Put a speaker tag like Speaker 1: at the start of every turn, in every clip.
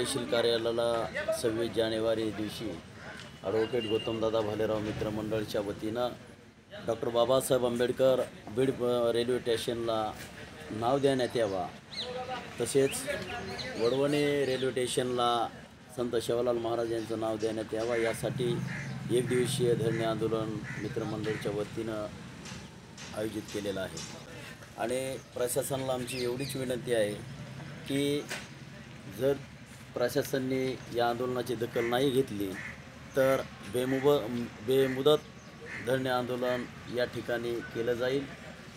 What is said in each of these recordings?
Speaker 1: तहसील कार्यालयाला 26 जानेवारी दिवशी ॲडव्होकेट गौतमदादा भालेराव मित्र मंडळच्या वतीनं डॉक्टर बाबासाहेब आंबेडकर बीड रेल्वे स्टेशनला नाव देण्यात यावा, तसेच वडवणी रेल्वे स्टेशनला संत सेवालाल महाराज यांचं नाव देण्यात यावा, यासाठी एक दिवसीय धरणे आंदोलन मित्रमंडळच्या वतीनं आयोजित केलेलं आहे। आणि प्रशासनाला आमची एवढीच विनंती आहे की जर प्रशासनाने या आंदोलनाची दखल नाही घेतली तर बेमुदत धरणे आंदोलन या ठिकाणी केलं जाईल।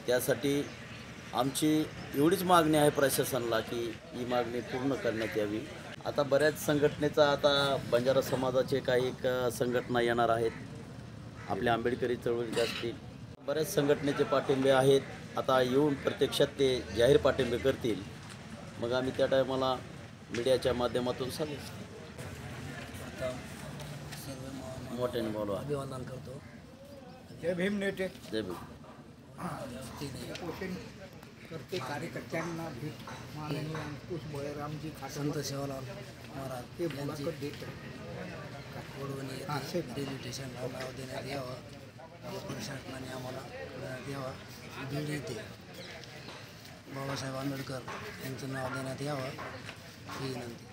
Speaker 1: त्यासाठी आमची एवढीच मागणी आहे प्रशासनाला की ही मागणी पूर्ण करण्यात यावी। आता बऱ्याच संघटनेचा आता बंजारा समाजाचे काही संघटना येणार आहेत, आपल्या आंबेडकरी चळवळीचे असतील, बऱ्याच संघटनेचे पाठिंबे आहेत। आता येऊन प्रत्यक्षात ते जाहीर पाठिंबे करतील, मग आम्ही त्या टायमाला मीडियाच्या माध्यमातून सांगू। मोठ्याने बोलवा।
Speaker 2: अभिवादन करतो।
Speaker 3: जय भीम नेते,
Speaker 1: जय भीम।
Speaker 3: पोषण करते कार्यकर्त्यांना भेट माननीय अंकुश बळरामजी
Speaker 2: संत सेवालाल महाराज
Speaker 3: ते मुलाखत देत
Speaker 2: वडवणी रेल्वे स्टेशनला नाव देण्यात यावं, प्रशासनाने आम्हाला देण्यात यावा। बीड येथे बाबासाहेब आंबेडकर यांचं नाव देण्यात यावं ही विनंती।